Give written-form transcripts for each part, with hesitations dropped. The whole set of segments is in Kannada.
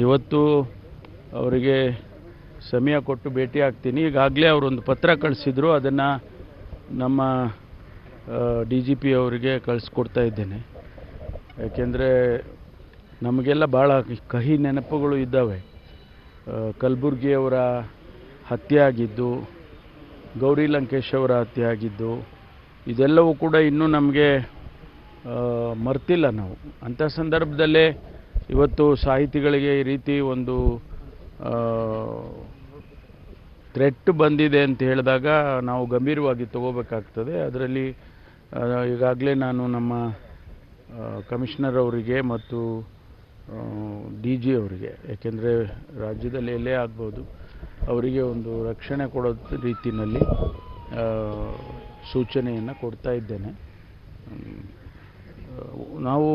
ಇವತ್ತು ಅವರಿಗೆ ಸಮಯ ಕೊಟ್ಟು ಭೇಟಿ ಆಗ್ತೀನಿ. ಈಗಾಗಲೇ ಅವರೊಂದು ಪತ್ರ ಕಳಿಸಿದ್ರು, ಅದನ್ನು ನಮ್ಮ DGP ಅವರಿಗೆ ಕಳಿಸ್ಕೊಡ್ತಾ ಇದ್ದೇನೆ. ಯಾಕೆಂದರೆ ನಮಗೆಲ್ಲ ಭಾಳ ಕಹಿ ನೆನಪುಗಳು ಇದ್ದಾವೆ. ಕಲಬುರ್ಗಿಯವರ ಹತ್ಯೆ ಆಗಿದ್ದು, ಗೌರಿ ಲಂಕೇಶ್ ಅವರ ಹತ್ಯೆ ಆಗಿದ್ದು, ಇದೆಲ್ಲವೂ ಕೂಡ ಇನ್ನೂ ನಮಗೆ ಮರ್ತಿಲ್ಲ ನಾವು. ಅಂಥ ಸಂದರ್ಭದಲ್ಲೇ ಇವತ್ತು ಸಾಹಿತಿಗಳಿಗೆ ಈ ರೀತಿ ಒಂದು ಥ್ರೆಟ್ ಬಂದಿದೆ ಅಂತ ಹೇಳಿದಾಗ ನಾವು ಗಂಭೀರವಾಗಿ ತಗೋಬೇಕಾಗ್ತದೆ. ಅದರಲ್ಲಿ ಈಗಾಗಲೇ ನಾನು ನಮ್ಮ ಕಮಿಷನರ್ ಅವರಿಗೆ ಮತ್ತು DG ಅವರಿಗೆ, ಯಾಕೆಂದರೆ ರಾಜ್ಯದಲ್ಲಿ ಎಲ್ಲೇ ಆಗ್ಬೋದು, ಅವರಿಗೆ ಒಂದು ರಕ್ಷಣೆ ಕೊಡೋ ರೀತಿಯಲ್ಲಿ ಸೂಚನೆಯನ್ನು ಕೊಡ್ತಾ ಇದ್ದೇನೆ. ನಾವು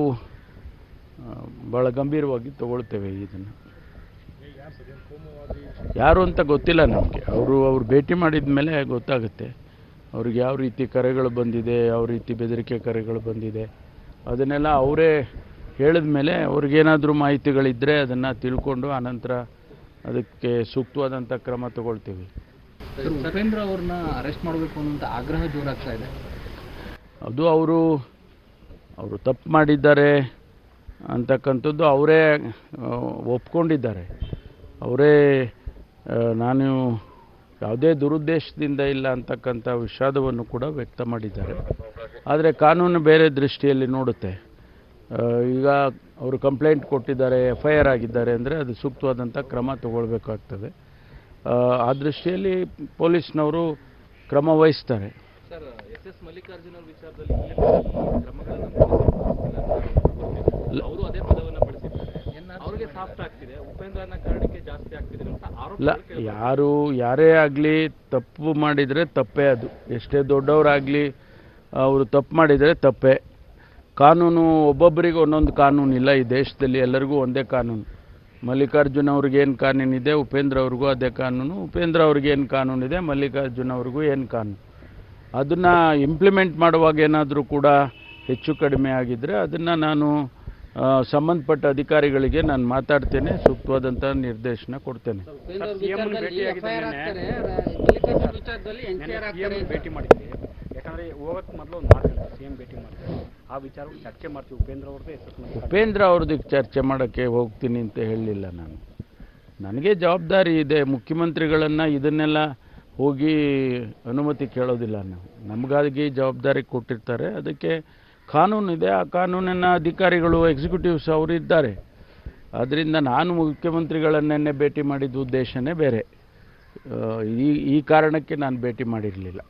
ಭಾಳ ಗಂಭೀರವಾಗಿ ತಗೊಳ್ತೇವೆ ಇದನ್ನು. ಯಾರು ಅಂತ ಗೊತ್ತಿಲ್ಲ ನಮಗೆ. ಅವರು ಭೇಟಿ ಮಾಡಿದ ಮೇಲೆ ಗೊತ್ತಾಗುತ್ತೆ ಅವ್ರಿಗೆ ಯಾವ ರೀತಿ ಕರೆಗಳು ಬಂದಿದೆ, ಯಾವ ರೀತಿ ಬೆದರಿಕೆ ಕರೆಗಳು ಬಂದಿದೆ. ಅದನ್ನೆಲ್ಲ ಅವರೇ ಹೇಳಿದ ಮೇಲೆ ಅವ್ರಿಗೇನಾದರೂ ಮಾಹಿತಿಗಳಿದ್ದರೆ ಅದನ್ನು ತಿಳ್ಕೊಂಡು ಆನಂತರ ಅದಕ್ಕೆ ಸೂಕ್ತವಾದಂಥ ಕ್ರಮ ತಗೊಳ್ತೀವಿ. ಉಪೇಂದ್ರ ಅವ್ರನ್ನ ಅರೆಸ್ಟ್ ಮಾಡಬೇಕು ಅನ್ನೋಂಥ ಆಗ್ರಹ ಜೋರಾಗ್ತಾ ಇದೆ. ಅದು ಅವರು ತಪ್ಪು ಮಾಡಿದ್ದಾರೆ ಅಂತಕ್ಕಂಥದ್ದು ಅವರೇ ಒಪ್ಕೊಂಡಿದ್ದಾರೆ. ಅವರೇ ನಾನು ಯಾವುದೇ ದುರುದ್ದೇಶದಿಂದ ಇಲ್ಲ ಅಂತಕ್ಕಂಥ ವಿಷಾದವನ್ನು ಕೂಡ ವ್ಯಕ್ತ ಮಾಡಿದ್ದಾರೆ. ಆದರೆ ಕಾನೂನು ಬೇರೆ ದೃಷ್ಟಿಯಲ್ಲಿ ನೋಡುತ್ತೆ. ಈಗ ಅವರು ಕಂಪ್ಲೇಂಟ್ ಕೊಟ್ಟಿದ್ದಾರೆ, FIR ಆಗಿದ್ದಾರೆ ಅಂದರೆ ಅದು ಸೂಕ್ತವಾದಂಥ ಕ್ರಮ ತಗೊಳ್ಬೇಕಾಗ್ತದೆ. ಆ ದೃಷ್ಟಿಯಲ್ಲಿ ಪೊಲೀಸ್ನವರು ಕ್ರಮ ವಹಿಸ್ತಾರೆ. ಸರ್, SS ಮಲ್ಲಿಕಾರ್ಜುನ ವಿಚಾರದಲ್ಲಿ ಅವರು ಅದೇ ಪದವನ್ನು ಬಳಸಿದ್ದಾರೆ. ಅವರಿಗೆ ಸಾಫ್ಟ್ ಆಗ್ತಿದೆ, ಉಪೇಂದ್ರನ ಕಾರಣಕ್ಕೆ ಜಾಸ್ತಿ ಆಗ್ತಿದೆ ಅಂತ ಆರೋಪ. ಯಾರೇ ಆಗಲಿ ತಪ್ಪು ಮಾಡಿದರೆ ತಪ್ಪೇ. ಅದು ಎಷ್ಟೇ ದೊಡ್ಡವರಾಗಲಿ ಅವರು ತಪ್ಪು ಮಾಡಿದರೆ ತಪ್ಪೇ. ಕಾನೂನು ಒಬ್ಬೊಬ್ಬರಿಗೆ ಒಂದೊಂದು ಕಾನೂನಿಲ್ಲ ಈ ದೇಶದಲ್ಲಿ. ಎಲ್ಲರಿಗೂ ಒಂದೇ ಕಾನೂನು. ಮಲ್ಲಿಕಾರ್ಜುನ ಅವ್ರಿಗೇನು ಕಾನೂನಿದೆ, ಉಪೇಂದ್ರ ಅವ್ರಿಗೂ ಅದೇ ಕಾನೂನು. ಉಪೇಂದ್ರ ಅವ್ರಿಗೇನು ಕಾನೂನಿದೆ, ಮಲ್ಲಿಕಾರ್ಜುನ ಅವ್ರಿಗೂ ಏನು ಕಾನೂನು. ಅದನ್ನು ಇಂಪ್ಲಿಮೆಂಟ್ ಮಾಡುವಾಗ ಏನಾದರೂ ಕೂಡ ಹೆಚ್ಚು ಕಡಿಮೆ ಆಗಿದ್ದರೆ ಅದನ್ನು ನಾನು ಸಂಬಂಧಪಟ್ಟ ಅಧಿಕಾರಿಗಳಿಗೆ ನಾನು ಮಾತಾಡ್ತೇನೆ, ಸೂಕ್ತವಾದಂಥ ನಿರ್ದೇಶನ ಕೊಡ್ತೇನೆ. ಭೇಟಿ ಮಾಡಿದ್ವಿ, ಯಾಕಂದರೆ ಹೋಗೋಕ್ಕೆ ಮೊದಲು ಒಂದು ಮಾಡ್ತೀವಿ, CM ಭೇಟಿ ಮಾಡ್ತೀವಿ, ಆ ವಿಚಾರ ಚರ್ಚೆ ಮಾಡ್ತೀವಿ. ಉಪೇಂದ್ರ ಅವ್ರದಕ್ಕೆ ಚರ್ಚೆ ಮಾಡೋಕ್ಕೆ ಹೋಗ್ತೀನಿ ಅಂತ ಹೇಳಲಿಲ್ಲ ನಾನು. ನನಗೆ ಜವಾಬ್ದಾರಿ ಇದೆ. ಮುಖ್ಯಮಂತ್ರಿಗಳನ್ನು ಇದನ್ನೆಲ್ಲ ಹೋಗಿ ಅನುಮತಿ ಕೇಳೋದಿಲ್ಲ ನಾವು. ನಮಗಾಗಿ ಜವಾಬ್ದಾರಿ ಕೊಟ್ಟಿರ್ತಾರೆ, ಅದಕ್ಕೆ ಕಾನೂನಿದೆ. ಆ ಕಾನೂನಿನ ಅಧಿಕಾರಿಗಳು, ಎಕ್ಸಿಕ್ಯೂಟಿವ್ಸ್ ಅವರು ಇದ್ದಾರೆ. ಆದ್ದರಿಂದ ನಾನು ಮುಖ್ಯಮಂತ್ರಿಗಳನ್ನೇ ಭೇಟಿ ಮಾಡಿದ ಉದ್ದೇಶನೇ ಬೇರೆ. ಈ ಕಾರಣಕ್ಕೆ ನಾನು ಭೇಟಿ ಮಾಡಿರಲಿಲ್ಲ.